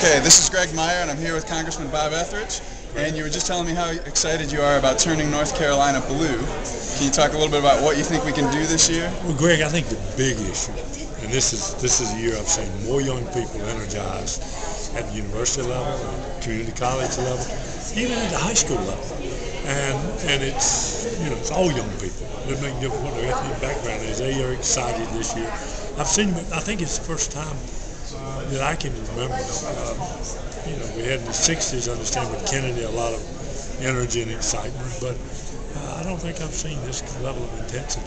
Okay, this is Graig Meyer, and I'm here with Congressman Bob Etheridge. And you were just telling me how excited you are about turning North Carolina blue. Can you talk a little bit about what you think we can do this year? Well, Greg, I think the big issue, and this is a year I've seen more young people energized at the university level, community college level, even at the high school level. And it's, it's all young people. It doesn't make a difference what their ethnic background is. They are excited this year. I think it's the first time that I can remember. We had in the 60s, I understand, with Kennedy, a lot of energy and excitement, but I don't think I've seen this level of intensity.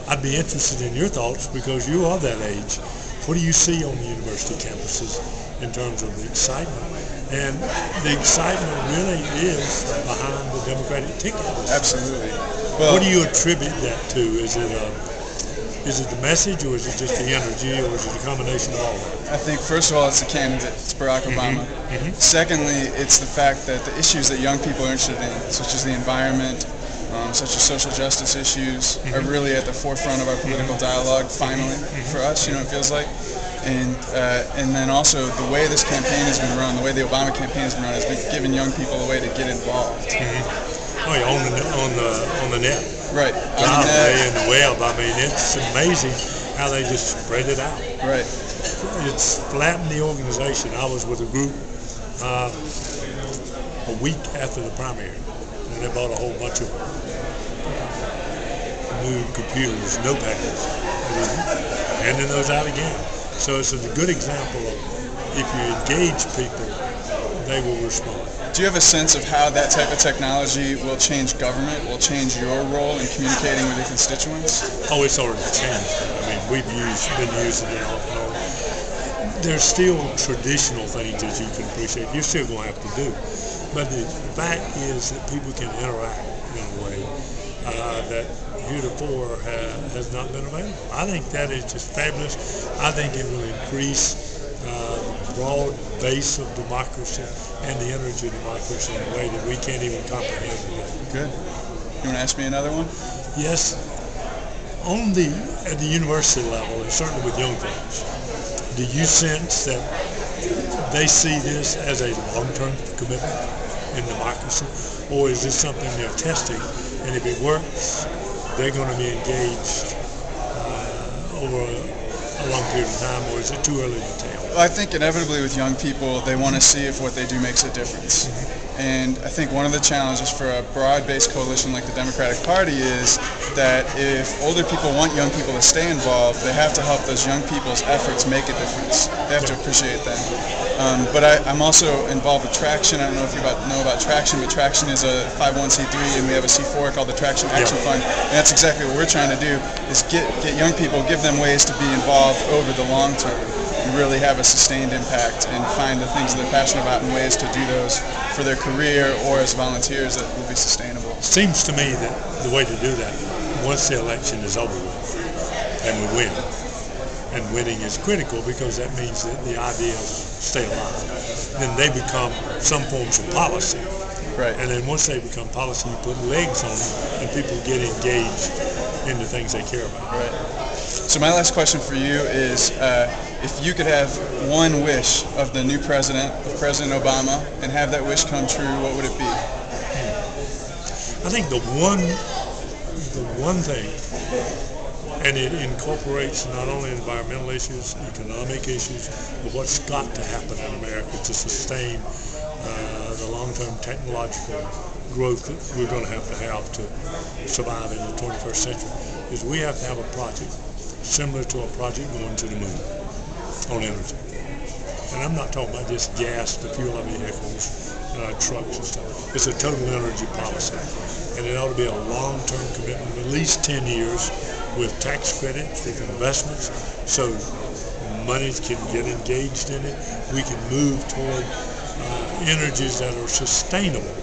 I'd be interested in your thoughts because you are that age. What do you see on the university campuses in terms of the excitement? And the excitement really is behind the Democratic ticket. Absolutely. Well, what do you attribute that to? Is it the message, or is it just the energy, or is it a combination of all of it? I think, first of all, it's the candidate. It's Barack Obama. Secondly, it's the fact that the issues that young people are interested in, such as the environment, such as social justice issues, are really at the forefront of our political dialogue, finally, for us, it feels like. And then also the way this campaign has been run, the way the Obama campaign has been run, has been giving young people a way to get involved. Oh, yeah, on the net. Right. And the web. I mean, it's amazing how they just spread it out. Right. It's flattened the organization. I was with a group a week after the primary, and they bought a whole bunch of new computers, notepads, and handing those out again. So it's a good example of if you engage people, they will respond. Do you have a sense of how that type of technology will change government, will change your role in communicating with your constituents? Oh, it's already changed. I mean, we've been using it off and on. There's still traditional things that you can appreciate. You're still going to have to do. But the fact is that people can interact in a way that heretofore has not been available. I think that is just fabulous. I think it will increase the broad base of democracy and the energy of democracy in a way that we can't even comprehend today. Good. You want to ask me another one? Yes. At the university level, and certainly with young folks, do you sense that they see this as a long-term commitment in democracy, or is this something they're testing, and if it works, they're going to be engaged over a long period of time, or is it too early to tell? Well, I think inevitably with young people, they want to see if what they do makes a difference. And I think one of the challenges for a broad-based coalition like the Democratic Party is that if older people want young people to stay involved, they have to help those young people's efforts make a difference. They have to appreciate them. But I'm also involved with Traction. I don't know if you know about Traction, but Traction is a 501c3, and we have a C4 called the Traction Action Fund. And that's exactly what we're trying to do, is get young people, give them ways to be involved over the long term and really have a sustained impact and find the things that they're passionate about and ways to do those for their career or as volunteers that will be sustainable. It seems to me that the way to do that, once the election is over with and we win, and winning is critical because that means that the ideas stay alive, then they become some forms of policy. Right. And then once they become policy, you put legs on them and people get engaged in the things they care about. Right. So my last question for you is, if you could have one wish of the new president, of President Obama, and have that wish come true, what would it be? I think the one thing, and it incorporates not only environmental issues, economic issues, but what's got to happen in America to sustain the long-term technological growth that we're going to have to survive in the 21st century, is we have to have a project similar to a project going to the moon on energy. And I'm not talking about just gas to fuel our vehicles, trucks and stuff. It's a total energy policy. And it ought to be a long-term commitment, at least 10 years, with tax credits, with investments, so money can get engaged in it. We can move toward energies that are sustainable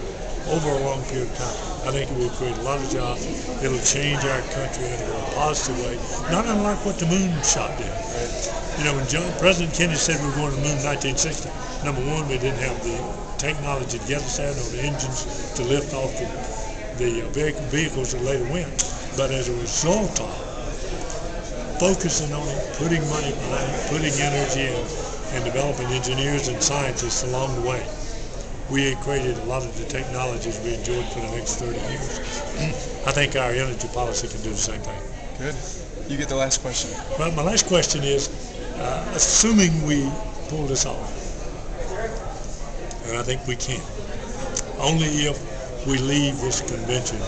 over a long period of time. I think it will create a lot of jobs. It'll change our country in a positive way, not unlike what the moon shot did. When President Kennedy said we were going to the moon in 1960, number one, we didn't have the technology to get us there, nor the engines to lift off the vehicles that later went. But as a result of focusing on it, putting money behind it, putting energy in, and developing engineers and scientists along the way. We created a lot of the technologies we enjoyed for the next 30 years. I think our energy policy can do the same thing. Good. You get the last question. Well, my last question is, assuming we pull this off, and I think we can, only if we leave this convention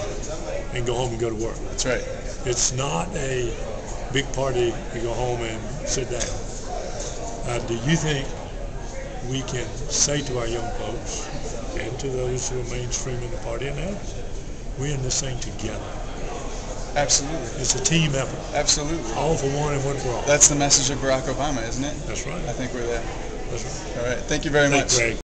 and go home and go to work. That's right. It's not a big party to go home and sit down. Do you think we can say to our young folks and to those who are mainstream in the party and others, we're in this thing together? Absolutely. It's a team effort. Absolutely. All for one and one for all. That's the message of Barack Obama, isn't it? That's right. I think we're there. That's right. All right. Thank you very much. Graig.